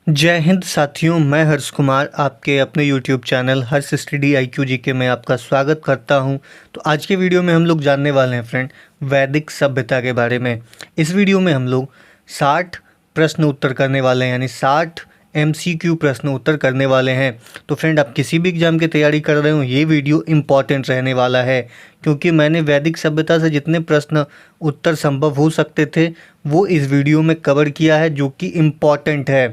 जय हिंद साथियों, मैं हर्ष कुमार आपके अपने YouTube चैनल हर्ष स्टडी IQ GK में आपका स्वागत करता हूं। तो आज के वीडियो में हम लोग जानने वाले हैं फ्रेंड वैदिक सभ्यता के बारे में। इस वीडियो में हम लोग 60 प्रश्न उत्तर करने वाले हैं, यानी 60 MCQ प्रश्न उत्तर करने वाले हैं। तो फ्रेंड, आप किसी भी एग्जाम की तैयारी कर रहे हो, ये वीडियो इम्पॉर्टेंट रहने वाला है, क्योंकि मैंने वैदिक सभ्यता से जितने प्रश्न उत्तर संभव हो सकते थे वो इस वीडियो में कवर किया है, जो कि इम्पॉर्टेंट है।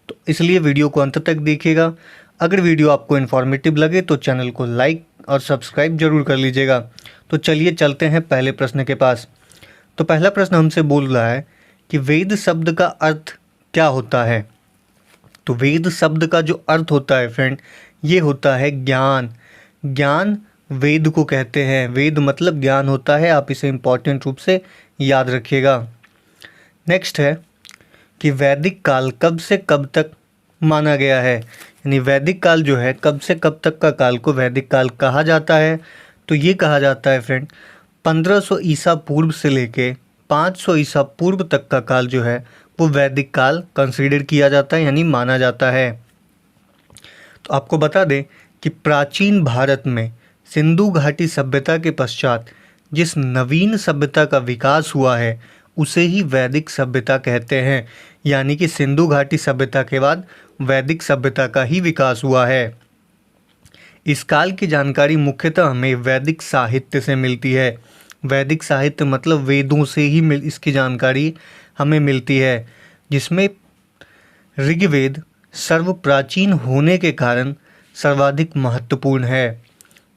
तो इसलिए वीडियो को अंत तक देखिएगा। अगर वीडियो आपको इन्फॉर्मेटिव लगे तो चैनल को लाइक और सब्सक्राइब जरूर कर लीजिएगा। तो चलिए चलते हैं पहले प्रश्न के पास। तो पहला प्रश्न हमसे बोल रहा है कि वेद शब्द का अर्थ क्या होता है। तो वेद शब्द का जो अर्थ होता है फ्रेंड, ये होता है ज्ञान। ज्ञान वेद को कहते हैं। वेद मतलब ज्ञान होता है, आप इसे इम्पॉर्टेंट रूप से याद रखिएगा। नेक्स्ट है कि वैदिक काल कब से कब तक माना गया है, यानी वैदिक काल जो है कब से कब तक का काल को वैदिक काल कहा जाता है। तो ये कहा जाता है फ्रेंड 1500 ईसा पूर्व से लेके 500 ईसा पूर्व तक का काल जो है वो वैदिक काल कंसीडर किया जाता है, यानी माना जाता है। तो आपको बता दें कि प्राचीन भारत में सिंधु घाटी सभ्यता के पश्चात जिस नवीन सभ्यता का विकास हुआ है उसे ही वैदिक सभ्यता कहते हैं, यानी कि सिंधु घाटी सभ्यता के बाद वैदिक सभ्यता का ही विकास हुआ है। इस काल की जानकारी मुख्यतः हमें वैदिक साहित्य से मिलती है। वैदिक साहित्य मतलब वेदों से ही इसकी जानकारी हमें मिलती है, जिसमें ऋग्वेद सर्वप्राचीन होने के कारण सर्वाधिक महत्वपूर्ण है।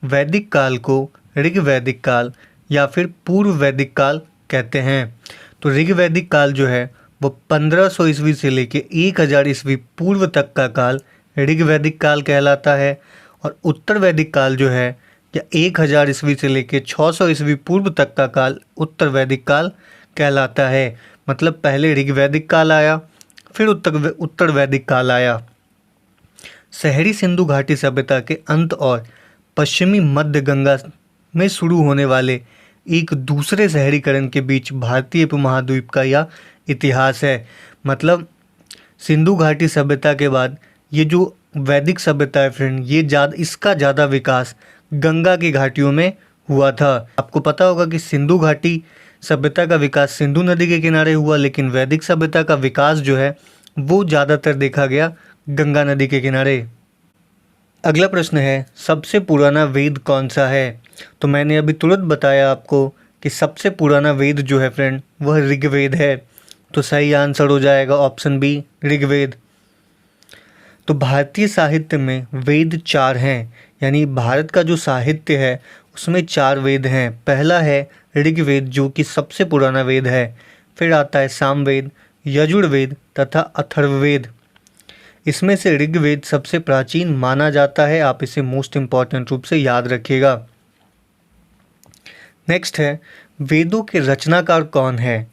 वैदिक काल को ऋग्वैदिक काल या फिर पूर्व वैदिक काल कहते हैं। तो ऋग्वैदिक काल जो है वो 1500 ईस्वी से लेके 1000 ईस्वी पूर्व तक का काल ऋग्वैदिक काल कहलाता है, और उत्तर वैदिक काल जो है या 1000 ईस्वी से लेके 600 ईस्वी पूर्व तक का काल उत्तर वैदिक काल कहलाता है। मतलब पहले ऋग्वैदिक काल आया, फिर उत्तर वैदिक काल आया। शहरी सिंधु घाटी सभ्यता के अंत और पश्चिमी मध्य गंगा में शुरू होने वाले एक दूसरे शहरीकरण के बीच भारतीय उपमहाद्वीप का यह इतिहास है। मतलब सिंधु घाटी सभ्यता के बाद ये जो वैदिक सभ्यता है फ्रेंड, ये इसका ज़्यादा विकास गंगा की घाटियों में हुआ था। आपको पता होगा कि सिंधु घाटी सभ्यता का विकास सिंधु नदी के किनारे हुआ, लेकिन वैदिक सभ्यता का विकास जो है वो ज़्यादातर देखा गया गंगा नदी के किनारे। अगला प्रश्न है सबसे पुराना वेद कौन सा है। तो मैंने अभी तुरंत बताया आपको कि सबसे पुराना वेद जो है फ्रेंड वह ऋग्वेद है। तो सही आंसर हो जाएगा ऑप्शन बी, ऋग्वेद। तो भारतीय साहित्य में वेद 4 हैं, यानी भारत का जो साहित्य है उसमें 4 वेद हैं। पहला है ऋग्वेद जो कि सबसे पुराना वेद है, फिर आता है सामवेद, यजुर्वेद तथा अथर्ववेद। इसमें से ऋग्वेद सबसे प्राचीन माना जाता है, आप इसे मोस्ट इम्पॉर्टेंट रूप से याद रखिएगा। नेक्स्ट है वेदों के रचनाकार कौन है।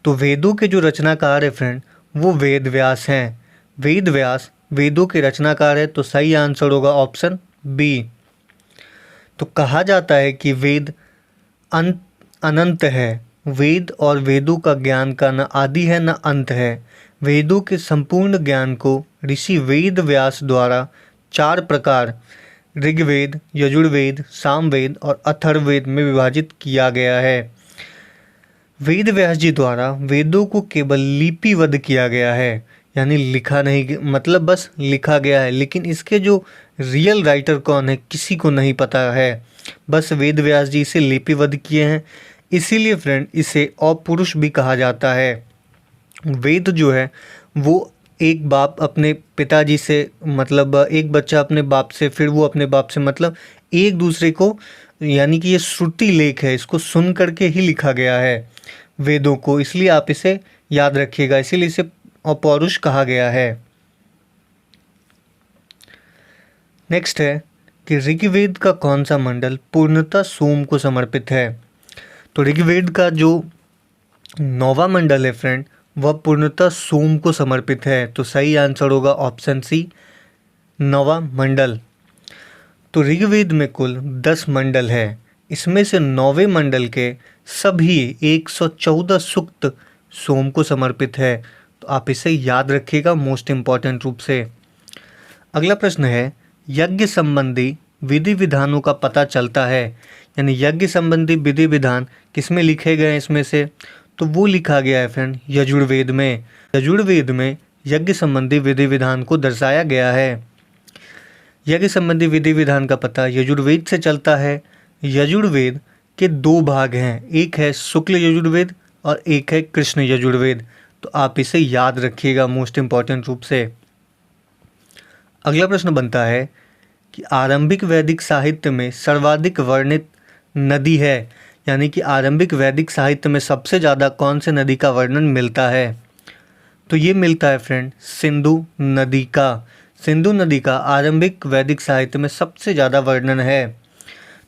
तो वेदों के जो रचनाकार है फ्रेंड वो वेद व्यास हैं। वेद व्यास वेदों के रचनाकार है, तो सही आंसर होगा ऑप्शन बी। तो कहा जाता है कि वेद अनंत है। वेद और वेदों का ज्ञान का न आदि है न अंत है। वेदों के संपूर्ण ज्ञान को ऋषि वेद व्यास द्वारा 4 प्रकार ऋग्वेद, यजुर्वेद, सामवेद और अथर्ववेद में विभाजित किया गया है। वेद व्यास जी द्वारा वेदों को केवल लिपिबद्ध किया गया है, यानी लिखा नहीं, मतलब बस लिखा गया है, लेकिन इसके जो रियल राइटर कौन है किसी को नहीं पता है। बस वेद व्यास जी इसे लिपिबद्ध किए हैं, इसीलिए फ्रेंड इसे अपौरुष भी कहा जाता है। वेद जो है वो एक बाप अपने पिताजी से, मतलब एक बच्चा अपने बाप से, फिर वो अपने बाप से, मतलब एक दूसरे को, यानी कि ये श्रुति लेख है, इसको सुन करके ही लिखा गया है वेदों को, इसलिए आप इसे याद रखिएगा, इसीलिए इसे अपौरुष कहा गया है। नेक्स्ट है कि ऋग्वेद का कौन सा मंडल पूर्णतः सोम को समर्पित है। तो ऋग्वेद का जो 9वां मंडल है फ्रेंड वह पूर्णतः सोम को समर्पित है, तो सही आंसर होगा ऑप्शन सी, 9वां मंडल। तो ऋग्वेद में कुल 10 मंडल है, इसमें से 9वें मंडल के सभी 114 सूक्त सोम को समर्पित है। तो तो आप इसे याद रखिएगा मोस्ट इम्पॉर्टेंट रूप से। अगला प्रश्न है, यज्ञ संबंधी विधि विधानों का पता चलता है, यानी यज्ञ संबंधी विधि विधान किसमें लिखे गए हैं इसमें से, तो वो लिखा गया है फ्रेंड यजुर्वेद में। यजुर्वेद में यज्ञ संबंधी विधि विधान को दर्शाया गया है। यज्ञ संबंधी विधि विधान का पता यजुर्वेद से चलता है। यजुर्वेद के दो भाग हैं, एक है शुक्ल यजुर्वेद और एक है कृष्ण यजुर्वेद, तो आप इसे याद रखिएगा मोस्ट इम्पॉर्टेंट रूप से। अगला प्रश्न बनता है कि आरंभिक वैदिक साहित्य में सर्वाधिक वर्णित नदी है, यानी कि आरंभिक वैदिक साहित्य में सबसे ज़्यादा कौन से नदी का वर्णन मिलता है, तो ये मिलता है फ्रेंड सिंधु नदी का। सिंधु नदी का आरंभिक वैदिक साहित्य में सबसे ज़्यादा वर्णन है।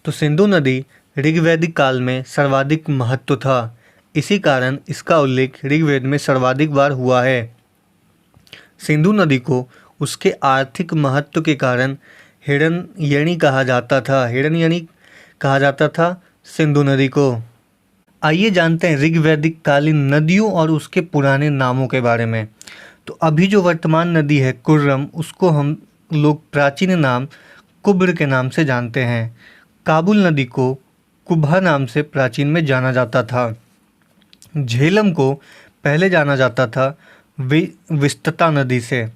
तो सिंधु नदी ऋग्वैदिक काल में सर्वाधिक महत्व था, इसी कारण इसका उल्लेख ऋग्वेद में सर्वाधिक बार हुआ है। सिंधु नदी को उसके आर्थिक महत्व के कारण हिरण्ययनी कहा जाता था। हिरण्ययनी कहा जाता था सिंधु नदी को। आइए जानते हैं ऋग्वैदिक कालीन नदियों और उसके पुराने नामों के बारे में। तो अभी जो वर्तमान नदी है कुर्रम, उसको हम लोग प्राचीन नाम कुब्र के नाम से जानते हैं। काबुल नदी को कुब्हा नाम से प्राचीन में जाना जाता था। झेलम को पहले जाना जाता था विस्तता नदी से।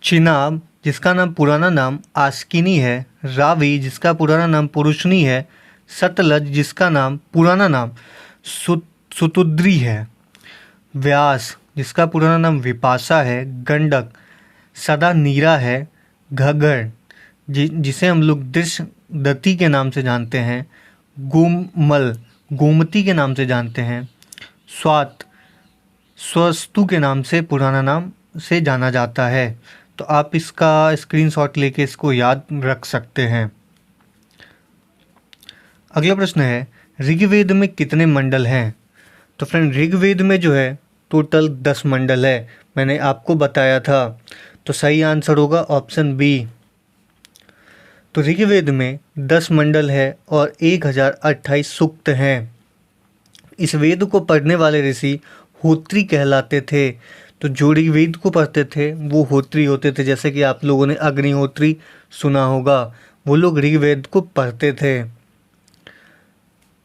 चिनाब जिसका नाम पुराना नाम आस्किनी है, रावी जिसका पुराना नाम पुरुषनी है, सतलज जिसका नाम पुराना नाम सुतुद्री है, व्यास जिसका पुराना नाम विपाशा है, गंडक सदा नीरा है, घग्गर जिसे हम लोग दृश्यदती के नाम से जानते हैं, गोमल गोमती के नाम से जानते हैं, स्वात स्वस्तु के नाम से पुराना नाम से जाना जाता है। तो आप इसका स्क्रीनशॉट लेके इसको याद रख सकते हैं। अगला प्रश्न है, ऋग्वेद में कितने मंडल हैं? तो फ्रेंड ऋग्वेद में जो है टोटल 10 मंडल है, मैंने आपको बताया था। तो सही आंसर होगा ऑप्शन बी। तो ऋग्वेद में 10 मंडल है और 1028 सूक्त हैं। इस वेद को पढ़ने वाले ऋषि होत्री कहलाते थे। तो जो ऋग्वेद को पढ़ते थे वो होत्री होते थे, जैसे कि आप लोगों ने अग्निहोत्री सुना होगा, वो लोग ऋग्वेद को पढ़ते थे।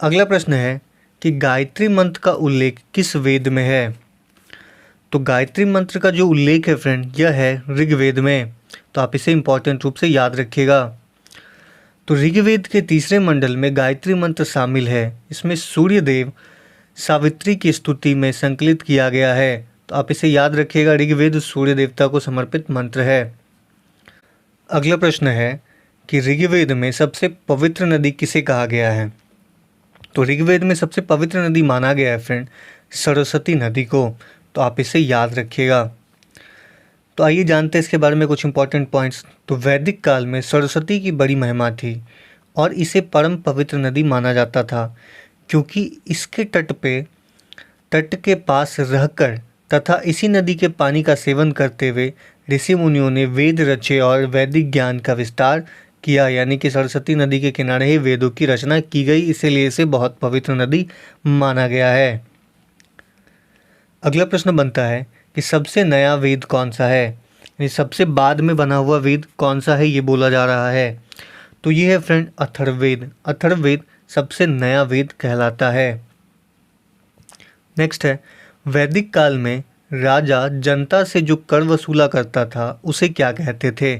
अगला प्रश्न है कि गायत्री मंत्र का उल्लेख किस वेद में है? तो गायत्री मंत्र का जो उल्लेख है फ्रेंड यह है ऋग्वेद में, तो आप इसे इंपॉर्टेंट रूप से याद रखिएगा। तो ऋग्वेद के तीसरे मंडल में गायत्री मंत्र शामिल है। इसमें सूर्य देव सावित्री की स्तुति में संकलित किया गया है, तो आप इसे याद रखिएगा, ऋग्वेद सूर्य देवता को समर्पित मंत्र है। अगला प्रश्न है कि ऋग्वेद में सबसे पवित्र नदी किसे कहा गया है? तो ऋग्वेद में सबसे पवित्र नदी माना गया है फ्रेंड सरस्वती नदी को, तो आप इसे याद रखिएगा। तो आइए जानते हैं इसके बारे में कुछ इंपॉर्टेंट पॉइंट्स। तो वैदिक काल में सरस्वती की बड़ी महिमा थी और इसे परम पवित्र नदी माना जाता था, क्योंकि इसके तट के पास रहकर तथा इसी नदी के पानी का सेवन करते हुए ऋषि मुनियों ने वेद रचे और वैदिक ज्ञान का विस्तार किया, यानी कि सरस्वती नदी के किनारे ही वेदों की रचना की गई, इसीलिए इसे बहुत पवित्र नदी माना गया है। अगला प्रश्न बनता है कि सबसे नया वेद कौन सा है, यानी सबसे बाद में बना हुआ वेद कौन सा है ये बोला जा रहा है। तो ये है फ्रेंड अथर्ववेद। अथर्ववेद सबसे नया वेद कहलाता है। नेक्स्ट है, वैदिक काल में राजा जनता से जो कर वसूला करता था उसे क्या कहते थे?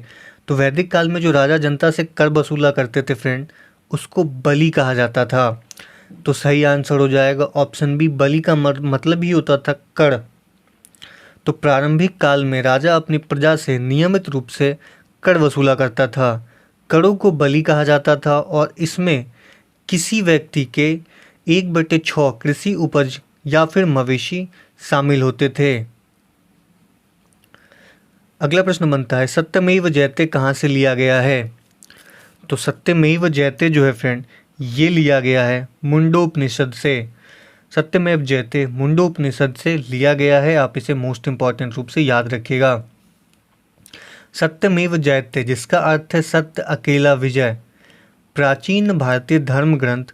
तो वैदिक काल में जो राजा जनता से कर वसूला करते थे फ्रेंड उसको बलि कहा जाता था। तो सही आंसर हो जाएगा ऑप्शन बी, बलि का मतलब ही होता था कर। तो प्रारंभिक काल में राजा अपनी प्रजा से नियमित रूप से कर वसूला करता था। करों को बलि कहा जाता था और इसमें किसी व्यक्ति के 1/6 कृषि उपज या फिर मवेशी शामिल होते थे। अगला प्रश्न बनता है, सत्यमेव जयते कहाँ से लिया गया है? तो सत्यमेव जयते जो है फ्रेंड ये लिया गया है मुंडोपनिषद से। सत्यमेव जयते मुंडोपनिषद से लिया गया है, आप इसे मोस्ट इंपॉर्टेंट रूप से याद रखिएगा। सत्यमेव जयते जिसका अर्थ है सत्य अकेला विजय, प्राचीन भारतीय धर्म ग्रंथ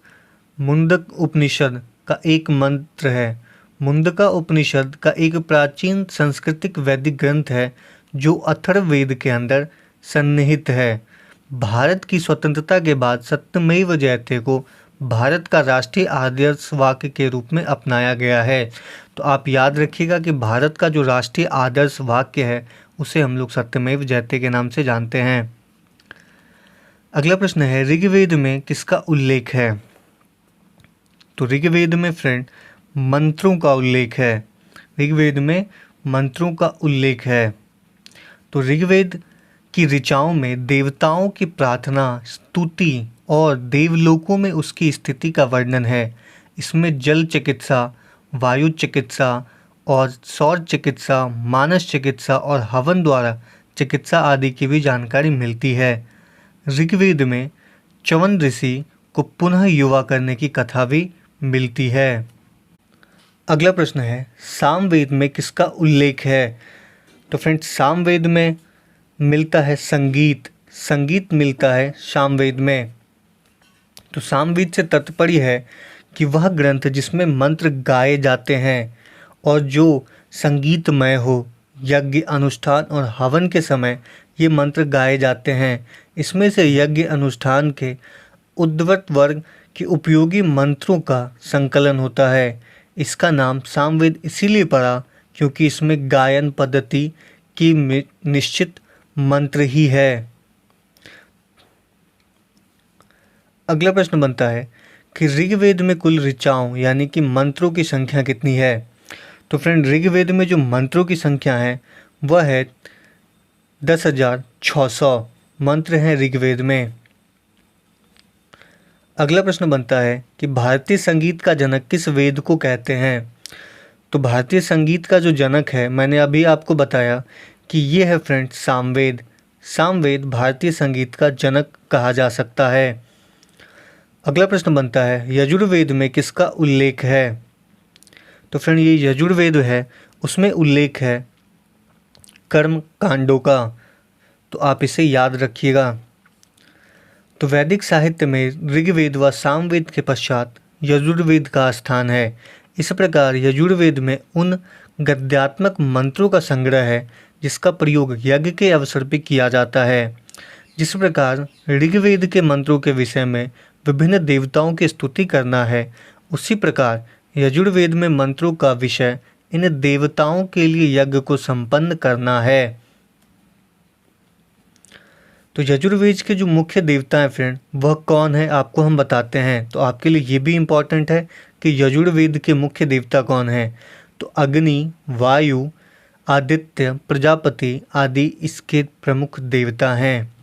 मुंडक उपनिषद का एक मंत्र है। मुंडका उपनिषद का एक प्राचीन सांस्कृतिक वैदिक ग्रंथ है जो अथर्ववेद के अंदर सन्निहित है। भारत की स्वतंत्रता के बाद सत्यमेव जयते को भारत का राष्ट्रीय आदर्श वाक्य के रूप में अपनाया गया है। तो आप याद रखिएगा कि भारत का जो राष्ट्रीय आदर्श वाक्य है उसे हम लोग सत्यमेव जयते के नाम से जानते हैं। अगला प्रश्न है, ऋग्वेद में किसका उल्लेख है? तो ऋग्वेद में फ्रेंड मंत्रों का उल्लेख है। ऋग्वेद में मंत्रों का उल्लेख है। तो ऋग्वेद की ऋचाओं में देवताओं की प्रार्थना, स्तुति और देवलोकों में उसकी स्थिति का वर्णन है। इसमें जल चिकित्सा, वायु चिकित्सा और सौर चिकित्सा, मानस चिकित्सा और हवन द्वारा चिकित्सा आदि की भी जानकारी मिलती है। ऋग्वेद में च्यवन ऋषि को पुनः युवा करने की कथा भी मिलती है। अगला प्रश्न है, सामवेद में किसका उल्लेख है? तो फ्रेंड्स सामवेद में मिलता है संगीत। संगीत मिलता है सामवेद में। तो सामवेद से तात्पर्य है कि वह ग्रंथ जिसमें मंत्र गाए जाते हैं और जो संगीतमय हो। यज्ञ, अनुष्ठान और हवन के समय ये मंत्र गाए जाते हैं। इसमें से यज्ञ अनुष्ठान के उद्वत वर्ग के उपयोगी मंत्रों का संकलन होता है। इसका नाम सामवेद इसीलिए पड़ा क्योंकि इसमें गायन पद्धति की निश्चित मंत्र ही है। अगला प्रश्न बनता है कि ऋग्वेद में कुल ऋचाओं यानी कि मंत्रों की संख्या कितनी है? तो फ्रेंड ऋग्वेद में जो मंत्रों की संख्या है वह है 10,600 मंत्र हैं ऋग्वेद में। अगला प्रश्न बनता है कि भारतीय संगीत का जनक किस वेद को कहते हैं? तो भारतीय संगीत का जो जनक है, मैंने अभी आपको बताया कि ये है फ्रेंड सामवेद। सामवेद भारतीय संगीत का जनक कहा जा सकता है। अगला प्रश्न बनता है, यजुर्वेद में किसका उल्लेख है? तो फ्रेंड ये यजुर्वेद है, उसमें उल्लेख है कर्म कांडों का। तो आप इसे याद रखिएगा। तो वैदिक साहित्य में ऋग्वेद व सामवेद के पश्चात यजुर्वेद का स्थान है। इस प्रकार यजुर्वेद में उन गद्यात्मक मंत्रों का संग्रह है जिसका प्रयोग यज्ञ के अवसर पर किया जाता है। जिस प्रकार ऋग्वेद के मंत्रों के विषय में विभिन्न देवताओं की स्तुति करना है, उसी प्रकार यजुर्वेद में मंत्रों का विषय इन देवताओं के लिए यज्ञ को संपन्न करना है। तो यजुर्वेद के जो मुख्य देवता हैं फ्रेंड वह कौन है आपको हम बताते हैं। तो आपके लिए ये भी इम्पॉर्टेंट है कि यजुर्वेद के मुख्य देवता कौन हैं। तो अग्नि, वायु, आदित्य, प्रजापति आदि इसके प्रमुख देवता हैं।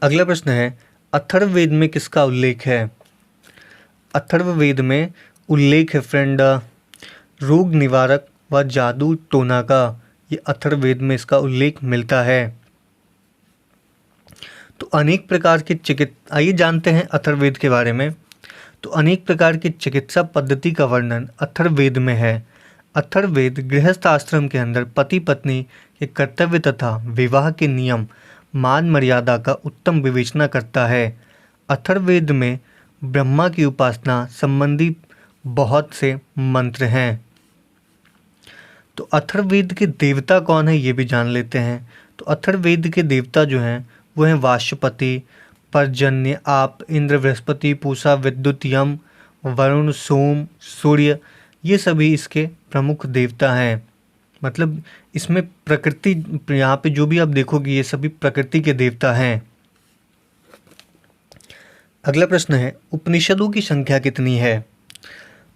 अगला प्रश्न है, अथर्ववेद में किसका उल्लेख है? अथर्ववेद में उल्लेख है फ्रेंड रोग निवारक व जादू टोना का। ये अथर्ववेद में इसका उल्लेख मिलता है। तो अनेक प्रकार की चिकित्सा, आइए जानते हैं अथर्ववेद के बारे में। तो अनेक प्रकार की चिकित्सा पद्धति का वर्णन अथर्ववेद में है। अथर्ववेद गृहस्थ आश्रम के अंदर पति पत्नी के कर्तव्य तथा विवाह के नियम, मान मर्यादा का उत्तम विवेचना करता है। अथर्ववेद में ब्रह्मा की उपासना संबंधी बहुत से मंत्र हैं। तो अथर्ववेद के देवता कौन है ये भी जान लेते हैं। तो अथर्ववेद के देवता जो हैं वो हैं वाशुपति, पर्जन्य, आप, इंद्र, बृहस्पति, पूषा, विद्युत, यम, वरुण, सोम, सूर्य, ये सभी इसके प्रमुख देवता हैं। मतलब इसमें प्रकृति, यहाँ पे जो भी आप देखोगे ये सभी प्रकृति के देवता हैं। अगला प्रश्न है, उपनिषदों की संख्या कितनी है?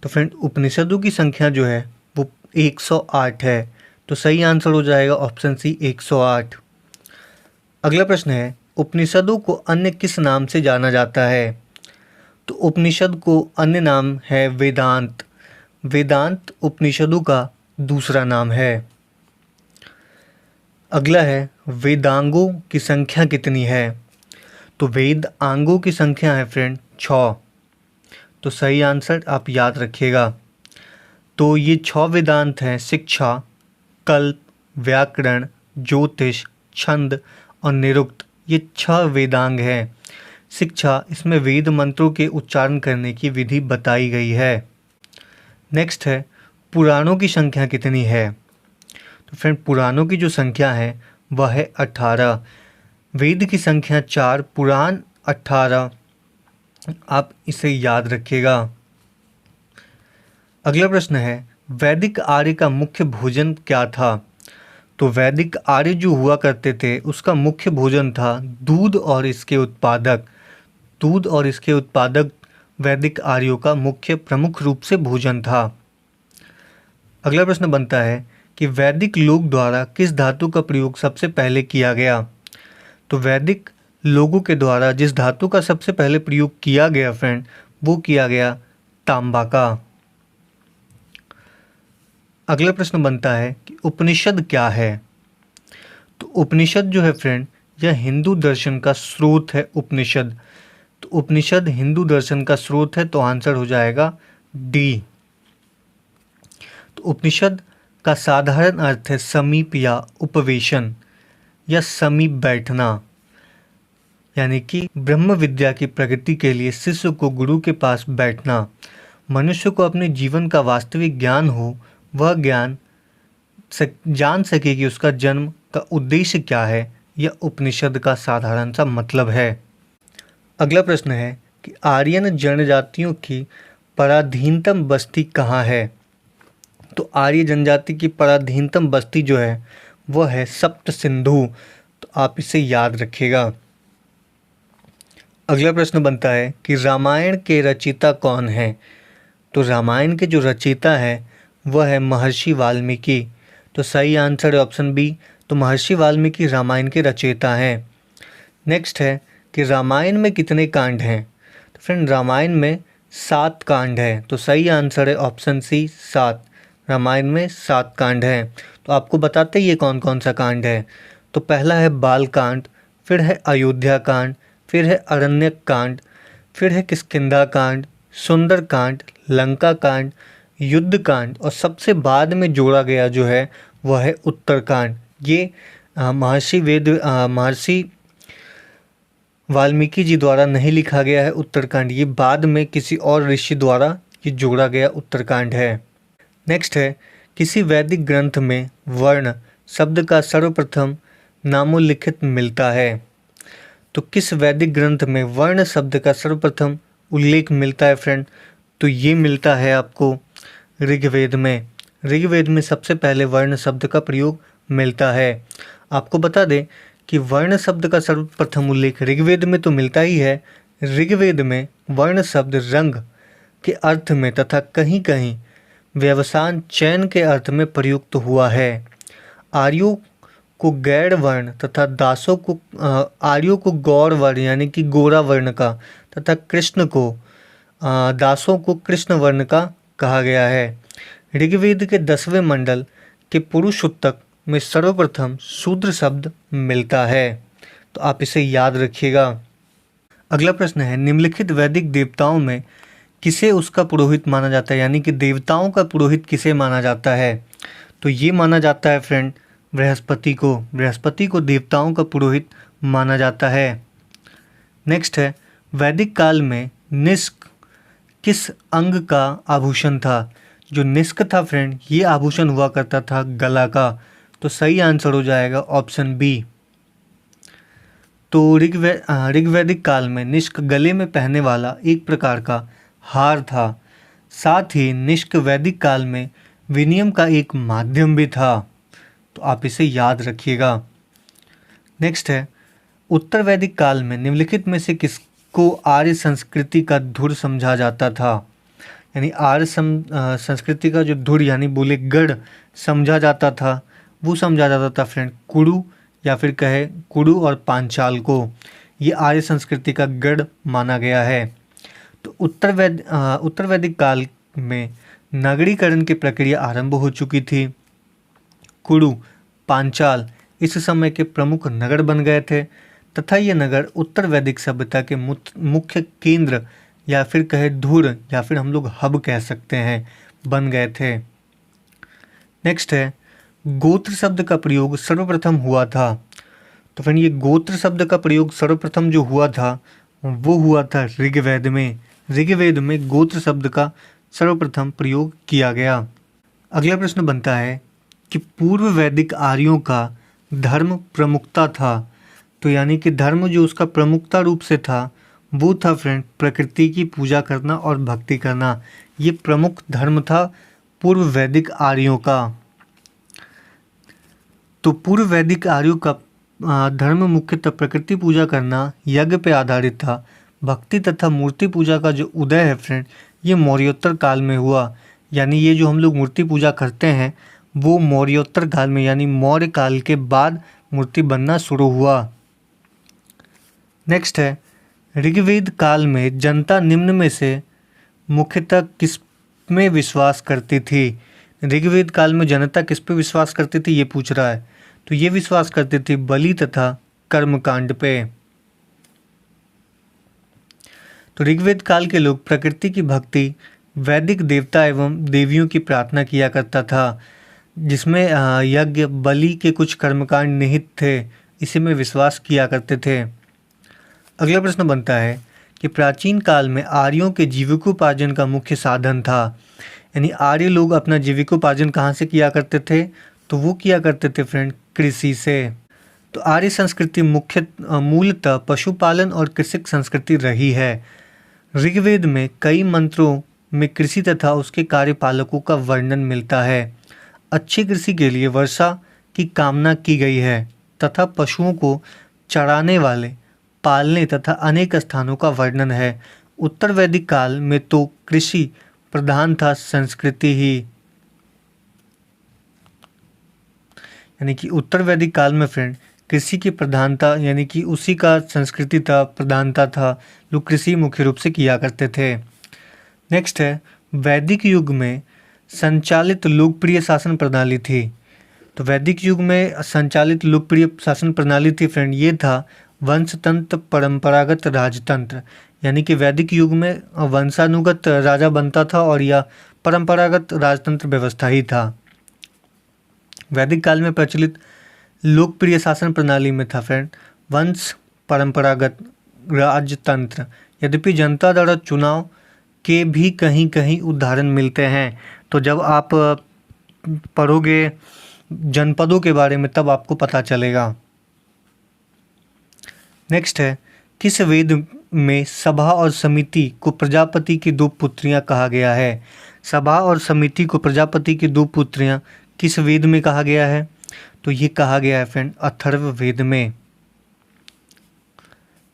तो फ्रेंड उपनिषदों की संख्या जो है वो 108 है। तो सही आंसर हो जाएगा ऑप्शन सी 108। अगला प्रश्न है, उपनिषदों को अन्य किस नाम से जाना जाता है? तो उपनिषद को अन्य नाम है वेदांत। वेदांत उपनिषदों का दूसरा नाम है। अगला है, वेदांगों की संख्या कितनी है? तो वेद अंगों की संख्या है फ्रेंड 6। तो सही आंसर आप याद रखिएगा। तो ये 6 वेदांत हैं, शिक्षा, कल्प, व्याकरण, ज्योतिष, छंद और निरुक्त। ये 6 वेदांग हैं। शिक्षा, इसमें वेद मंत्रों के उच्चारण करने की विधि बताई गई है। नेक्स्ट है पुराणों की संख्या कितनी है। तो फ्रेंड पुराणों की जो संख्या है वह है 18। वेद की संख्या 4, पुराण 18। आप इसे याद रखिएगा। अगला प्रश्न है वैदिक आर्य का मुख्य भोजन क्या था। तो वैदिक आर्य जो हुआ करते थे उसका मुख्य भोजन था दूध और इसके उत्पादक। दूध और इसके उत्पादक वैदिक आर्यों का मुख्य प्रमुख रूप से भोजन था। अगला प्रश्न बनता है कि वैदिक लोग द्वारा किस धातु का प्रयोग सबसे पहले किया गया। तो वैदिक लोगों के द्वारा जिस धातु का सबसे पहले प्रयोग किया गया फ्रेंड वो किया गया तांबा का। अगला प्रश्न बनता है कि उपनिषद क्या है। तो उपनिषद जो है फ्रेंड यह हिंदू दर्शन का स्रोत है। उपनिषद, तो उपनिषद हिंदू दर्शन का स्रोत है, तो आंसर हो जाएगा डी। तो उपनिषद का साधारण अर्थ है समीप या उपवेशन या समीप बैठना, यानी कि ब्रह्म विद्या की प्रगति के लिए शिष्य को गुरु के पास बैठना। मनुष्य को अपने जीवन का वास्तविक ज्ञान हो, वह ज्ञान जान सके कि उसका जन्म का उद्देश्य क्या है, यह उपनिषद का साधारण सा मतलब है। अगला प्रश्न है कि आर्यन जनजातियों की पराधीनतम बस्ती कहाँ है। तो आर्य जनजाति की पराधीनतम बस्ती जो है वह है सप्त सिंधु। तो आप इसे याद रखिएगा। अगला प्रश्न बनता है कि रामायण के रचयिता कौन है। तो रामायण के जो रचयिता है वह है महर्षि वाल्मीकि। तो सही आंसर है ऑप्शन बी। तो महर्षि वाल्मीकि रामायण के रचयिता हैं। नेक्स्ट है कि रामायण में कितने कांड हैं। तो फ्रेंड रामायण में 7 कांड हैं। तो सही आंसर है ऑप्शन सी 7। रामायण में 7 कांड हैं। तो आपको बताते ये कौन कौन सा कांड है। तो पहला है बाल कांड, फिर है अयोध्या कांड, फिर है अरण्यक कांड, फिर है किष्किंधा कांड, सुंदर कांड, लंका कांड, युद्ध कांड और सबसे बाद में जोड़ा गया जो है वह है उत्तरकांड। ये महर्षि वाल्मीकि जी द्वारा नहीं लिखा गया है उत्तरकांड, ये बाद में किसी और ऋषि द्वारा ये जोड़ा गया उत्तरकांड है। नेक्स्ट है किसी वैदिक ग्रंथ में वर्ण शब्द का सर्वप्रथम नामोल्लिखित मिलता है। तो किस वैदिक ग्रंथ में वर्ण शब्द का सर्वप्रथम उल्लेख मिलता है फ्रेंड। तो ये मिलता है आपको ऋग्वेद में। ऋग्वेद में सबसे पहले वर्ण शब्द का प्रयोग मिलता है। आपको बता दें कि वर्ण शब्द का सर्वप्रथम उल्लेख ऋग्वेद में तो मिलता ही है। ऋग्वेद में वर्ण शब्द रंग के अर्थ में तथा कहीं कहीं व्यवसान चयन के अर्थ में प्रयुक्त हुआ है। आर्यों को गैर वर्ण तथा दासों को आर्यों को गौर वर्ण यानी कि गोरा वर्ण का तथा कृष्ण को दासों को कृष्ण वर्ण का कहा गया है। ऋग्वेद के 10वें मंडल के पुरुषोत्तक में सर्वप्रथम शूद्र शब्द मिलता है। तो आप इसे याद रखिएगा। अगला प्रश्न है निम्नलिखित वैदिक देवताओं में किसे उसका पुरोहित माना जाता है, यानी कि देवताओं का पुरोहित किसे माना जाता है। तो ये माना जाता है फ्रेंड बृहस्पति को। बृहस्पति को देवताओं का पुरोहित माना जाता है। नेक्स्ट है वैदिक काल में निष्क किस अंग का आभूषण था। जो निष्क था फ्रेंड ये आभूषण हुआ करता था गला का। तो सही आंसर हो जाएगा ऑप्शन बी। तो ऋग्वैदिक काल में निष्क गले में पहनने वाला एक प्रकार का हार था। साथ ही निष्क वैदिक काल में विनिमय का एक माध्यम भी था। तो आप इसे याद रखिएगा। नेक्स्ट है उत्तर वैदिक काल में निम्नलिखित में से किसको आर्य संस्कृति का धुर समझा जाता था। यानी आर्य संस्कृति का जो धुर यानी बोले गढ़ समझा जाता था, वो समझा जाता था फ्रेंड कुरु या फिर कहे कुरु और पांचाल को। ये आर्य संस्कृति का गढ़ माना गया है। तो उत्तर वैदिक काल में नगरीकरण की प्रक्रिया आरंभ हो चुकी थी। कुरु पांचाल इस समय के प्रमुख नगर बन गए थे तथा ये नगर उत्तर वैदिक सभ्यता के मुख्य केंद्र या फिर कहे धुर या फिर हम लोग हब कह सकते हैं बन गए थे। नेक्स्ट है गोत्र शब्द का प्रयोग सर्वप्रथम हुआ था। तो फ्रेंड ये गोत्र शब्द का प्रयोग सर्वप्रथम जो हुआ था वो हुआ था ऋग्वेद में। ऋग्वेद में गोत्र शब्द का सर्वप्रथम प्रयोग किया गया। अगला प्रश्न बनता है कि पूर्व वैदिक आर्यों का धर्म प्रमुखता था। तो यानी कि धर्म जो उसका प्रमुखता रूप से था वो था फ्रेंड प्रकृति की पूजा करना और भक्ति करना। ये प्रमुख धर्म था पूर्व वैदिक आर्यों का। तो पूर्व वैदिक आर्यों का धर्म मुख्यतः प्रकृति पूजा करना, यज्ञ पे आधारित था। भक्ति तथा मूर्ति पूजा का जो उदय है फ्रेंड ये मौर्योत्तर काल में हुआ। यानी ये जो हम लोग मूर्ति पूजा करते हैं वो मौर्योत्तर काल में यानी मौर्य काल के बाद मूर्ति बनना शुरू हुआ। नेक्स्ट है ऋग्वेद काल में जनता निम्न में से मुख्यतः किस में विश्वास करती थी। ऋग्वेद काल में जनता किस पे विश्वास करती थी ये पूछ रहा है। तो ये विश्वास करती थी बलि तथा कर्मकांड पे। तो ऋग्वेद काल के लोग प्रकृति की भक्ति, वैदिक देवता एवं देवियों की प्रार्थना किया करता था, जिसमें यज्ञ बलि के कुछ कर्मकांड निहित थे। इसी में विश्वास किया करते थे। अगला प्रश्न बनता है कि प्राचीन काल में आर्यों के जीविकोपार्जन का मुख्य साधन था। यानी आर्य लोग अपना जीविकोपार्जन कहाँ से किया करते थे, तो वो किया करते थे फ्रेंड कृषि से। तो आर्य संस्कृति मूलतः पशुपालन और कृषिक संस्कृति रही है। ऋग्वेद में कई मंत्रों में कृषि तथा उसके कार्यपालकों का वर्णन मिलता है। अच्छी कृषि के लिए वर्षा की कामना की गई है तथा पशुओं को चराने वाले, पालने तथा अनेक स्थानों का वर्णन है। उत्तर वैदिक काल में तो कृषि प्रधान था संस्कृति ही। यानी कि उत्तर वैदिक काल में फ्रेंड कृषि की प्रधानता यानी कि उसी का संस्कृति था, प्रधानता था। लोग कृषि मुख्य रूप से किया करते थे। नेक्स्ट है वैदिक युग में संचालित लोकप्रिय शासन प्रणाली थी। तो वैदिक युग में संचालित लोकप्रिय शासन प्रणाली थी फ्रेंड ये था वंशतंत्र परंपरागत राजतंत्र। यानी कि वैदिक युग में वंशानुगत राजा बनता था और यह परंपरागत राजतंत्र व्यवस्था ही था। वैदिक काल में प्रचलित लोकप्रिय शासन प्रणाली में था फ्रेंड वंश परंपरागत राजतंत्र। यद्यपि जनता द्वारा चुनाव के भी कहीं कहीं उदाहरण मिलते हैं। तो जब आप पढ़ोगे जनपदों के बारे में तब आपको पता चलेगा। नेक्स्ट है किस वेद में सभा और समिति को प्रजापति की दो पुत्रियां कहा गया है। सभा और समिति को प्रजापति की दो पुत्रियां किस वेद में कहा गया है, तो ये कहा गया है फ्रेंड अथर्ववेद में।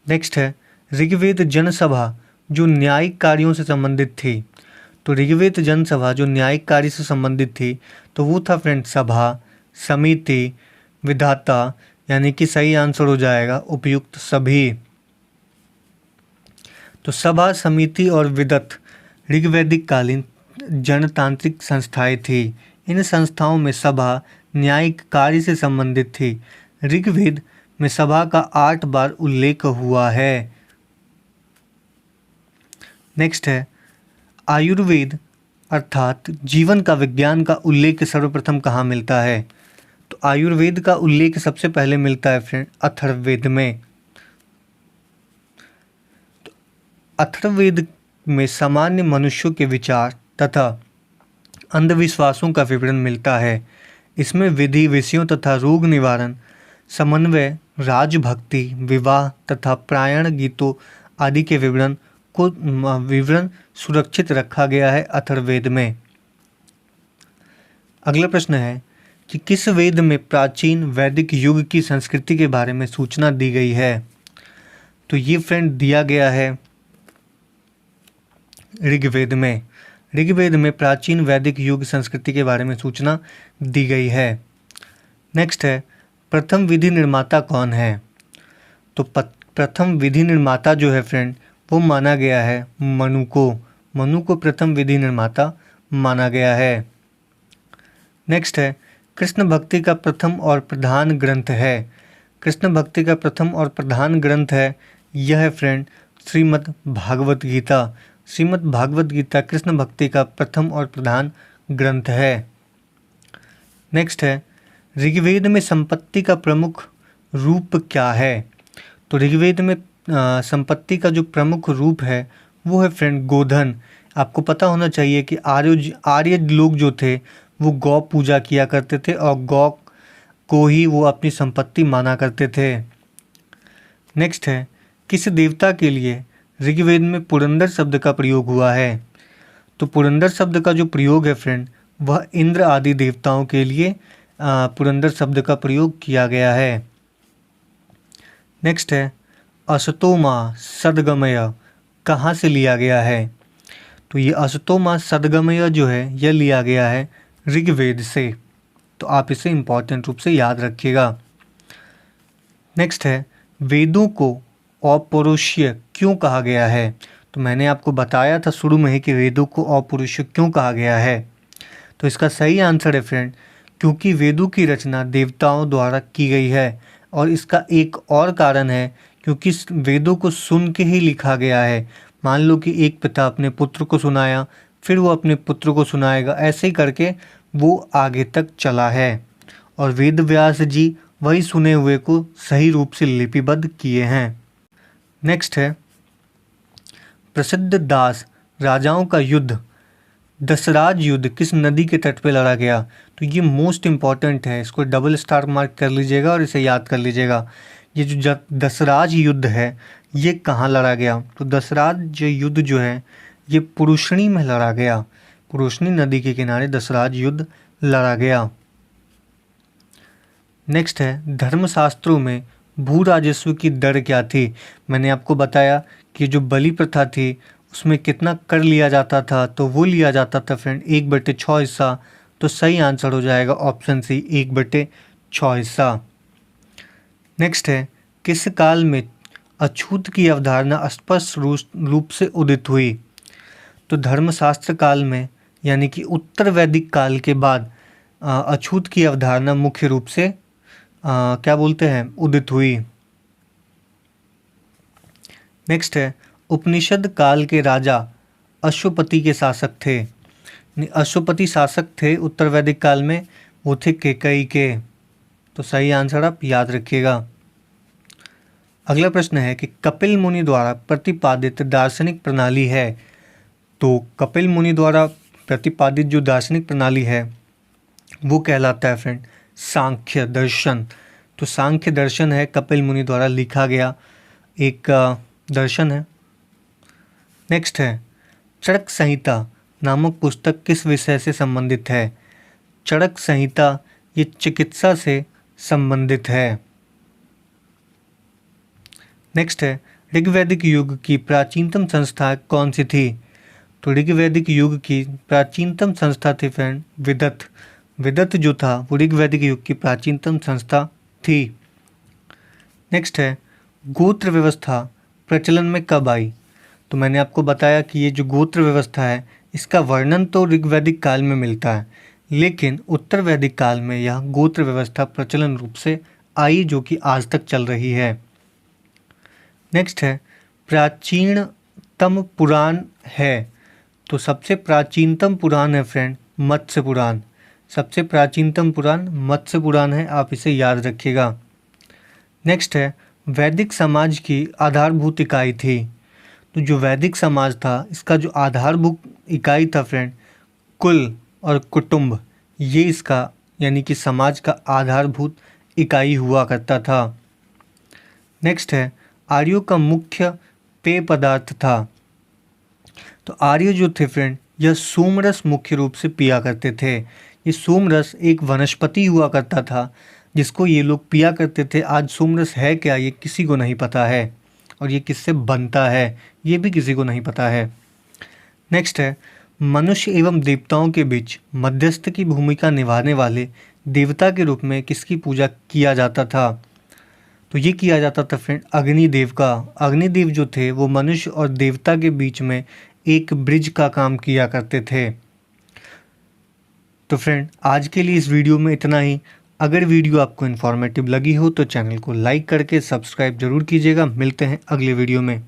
नेक्स्ट है ऋग्वेद जनसभा जो न्यायिक कार्यों से संबंधित थी। तो ऋग्वेद जनसभा जो न्यायिक कार्य से संबंधित थी तो वो था फ्रेंड सभा, समिति, विधाता। यानी कि सही आंसर हो जाएगा उपयुक्त सभी। तो सभा, समिति और विदत ऋग्वैदिक कालीन जनतांत्रिक संस्थाएं थी। इन संस्थाओं में सभा न्यायिक कार्य से संबंधित थी। ऋग्वेद में सभा का 8 बार उल्लेख हुआ है। नेक्स्ट है आयुर्वेद अर्थात जीवन का विज्ञान का उल्लेख सर्वप्रथम कहाँ मिलता है। तो आयुर्वेद का उल्लेख सबसे पहले मिलता है फ्रेंड अथर्ववेद में। तो अथर्ववेद में सामान्य मनुष्यों के विचार तथा अंधविश्वासों का विवरण मिलता है। इसमें विधि, विषयों तथा रोग निवारण, समन्वय, राजभक्ति, विवाह तथा प्रायण गीतों आदि के विवरण सुरक्षित रखा गया है अथर्ववेद में। अगला प्रश्न है कि किस वेद में प्राचीन वैदिक युग की संस्कृति के बारे में सूचना दी गई है। तो ये फ्रेंड दिया गया है ऋग्वेद में। ऋग्वेद में प्राचीन वैदिक युग संस्कृति के बारे में सूचना दी गई है। नेक्स्ट है प्रथम विधि निर्माता कौन है। तो प्रथम विधि निर्माता जो है फ्रेंड वो माना गया है मनु को। मनु को प्रथम विधि निर्माता माना गया है। नेक्स्ट है कृष्ण भक्ति का प्रथम और प्रधान ग्रंथ है। कृष्ण भक्ति का प्रथम और प्रधान ग्रंथ है यह है फ्रेंड श्रीमद् भागवत गीता। श्रीमद् भागवत गीता कृष्ण भक्ति का प्रथम और प्रधान ग्रंथ है। नेक्स्ट है ऋग्वेद में संपत्ति का प्रमुख रूप क्या है। तो ऋग्वेद में संपत्ति का जो प्रमुख रूप है वो है फ्रेंड गोधन। आपको पता होना चाहिए कि आर्य लोग जो थे वो गौ पूजा किया करते थे और गौ को ही वो अपनी संपत्ति माना करते थे। नेक्स्ट है, किस देवता के लिए ऋग्वेद में पुरंदर शब्द का प्रयोग हुआ है? तो पुरंदर शब्द का जो प्रयोग है फ्रेंड, वह इंद्र आदि देवताओं के लिए पुरंदर शब्द का प्रयोग किया गया है। नेक्स्ट है, असतो मां सद्गमय कहाँ से लिया गया है? तो ये असतो मां सद्गमय जो है यह लिया गया है ऋग्वेद से। तो आप इसे इम्पॉर्टेंट रूप से याद रखिएगा। नेक्स्ट है, वेदों को अपौरुषीय क्यों कहा गया है? तो मैंने आपको बताया था शुरू में ही कि वेदों को अपौरुषीय क्यों कहा गया है। तो इसका सही आंसर है फ्रेंड, क्योंकि वेदों की रचना देवताओं द्वारा की गई है। और इसका एक और कारण है, क्योंकि वेदों को सुन के ही लिखा गया है। मान लो कि एक पिता अपने पुत्र को सुनाया, फिर वो अपने पुत्र को सुनाएगा, ऐसे ही करके वो आगे तक चला है। और वेद व्यास जी वही सुने हुए को सही रूप से लिपिबद्ध किए हैं। नेक्स्ट है, प्रसिद्ध दास राजाओं का युद्ध दसराज युद्ध किस नदी के तट पे लड़ा गया? तो ये मोस्ट इम्पॉर्टेंट है, इसको डबल स्टार मार्क कर लीजिएगा और इसे याद कर लीजिएगा। ये जो दसराज युद्ध है ये कहाँ लड़ा गया? तो दसराज युद्ध जो है ये पुरुषणी में लड़ा गया। पुरुषणी नदी के किनारे दसराज युद्ध लड़ा गया। नेक्स्ट है, धर्मशास्त्रों में भू राजस्व की दर क्या थी? मैंने आपको बताया कि जो बलि प्रथा थी उसमें कितना कर लिया जाता था, तो वो लिया जाता था फ्रेंड 1/6 हिस्सा। तो सही आंसर हो जाएगा ऑप्शन सी 1/6 हिस्सा। नेक्स्ट है, किस काल में अछूत की अवधारणा स्पष्ट रूप से उदित हुई? तो धर्मशास्त्र काल में, यानी कि उत्तर वैदिक काल के बाद अछूत की अवधारणा मुख्य रूप से क्या बोलते हैं, उदित हुई। नेक्स्ट है, उपनिषद काल के राजा अश्वपति के शासक थे। अश्वपति शासक थे उत्तर वैदिक काल में, वो थे केकई के। तो सही आंसर आप याद रखिएगा। अगला प्रश्न है कि कपिल मुनि द्वारा प्रतिपादित दार्शनिक प्रणाली है। तो कपिल मुनि द्वारा प्रतिपादित जो दार्शनिक प्रणाली है वो कहलाता है फ्रेंड सांख्य दर्शन। तो सांख्य दर्शन है कपिल मुनि द्वारा लिखा गया एक दर्शन है। नेक्स्ट है, चरक संहिता नामक पुस्तक किस विषय से संबंधित है? चरक संहिता ये चिकित्सा से संबंधित है। नेक्स्ट है, ऋग्वैदिक युग की प्राचीनतम संस्था कौन सी थी? तो ऋग्वैदिक युग की प्राचीनतम संस्था थी फ्रेंड विदत। विदत जो था वो ऋग्वैदिक युग की प्राचीनतम संस्था थी। नेक्स्ट है, गोत्र व्यवस्था प्रचलन में कब आई? तो मैंने आपको बताया कि ये जो गोत्र व्यवस्था है इसका वर्णन तो ऋग्वैदिक काल में मिलता है, लेकिन उत्तर वैदिक काल में यह गोत्र व्यवस्था प्रचलन रूप से आई, जो कि आज तक चल रही है। नेक्स्ट है, प्राचीनतम पुराण है। तो सबसे प्राचीनतम पुराण है फ्रेंड मत्स्य पुराण। सबसे प्राचीनतम पुराण मत्स्य पुराण है, आप इसे याद रखिएगा। नेक्स्ट है, वैदिक समाज की आधारभूत इकाई थी। तो जो वैदिक समाज था इसका जो आधारभूत इकाई था फ्रेंड कुल और कुटुंब, ये इसका यानी कि समाज का आधारभूत इकाई हुआ करता था। नेक्स्ट है, आर्यों का मुख्य पेय पदार्थ था। तो आर्य जो थे फ्रेंड यह सोमरस मुख्य रूप से पिया करते थे। ये सोमरस एक वनस्पति हुआ करता था जिसको ये लोग पिया करते थे। आज सोमरस है क्या ये किसी को नहीं पता है, और ये किससे बनता है ये भी किसी को नहीं पता है। नेक्स्ट है, मनुष्य एवं देवताओं के बीच मध्यस्थ की भूमिका निभाने वाले देवता के रूप में किसकी पूजा किया जाता था? तो ये किया जाता था फ्रेंड अग्निदेव का। अग्निदेव जो थे वो मनुष्य और देवता के बीच में एक ब्रिज का काम किया करते थे। तो फ्रेंड आज के लिए इस वीडियो में इतना ही। अगर वीडियो आपको इन्फॉर्मेटिव लगी हो तो चैनल को लाइक करके सब्सक्राइब जरूर कीजिएगा। मिलते हैं अगले वीडियो में।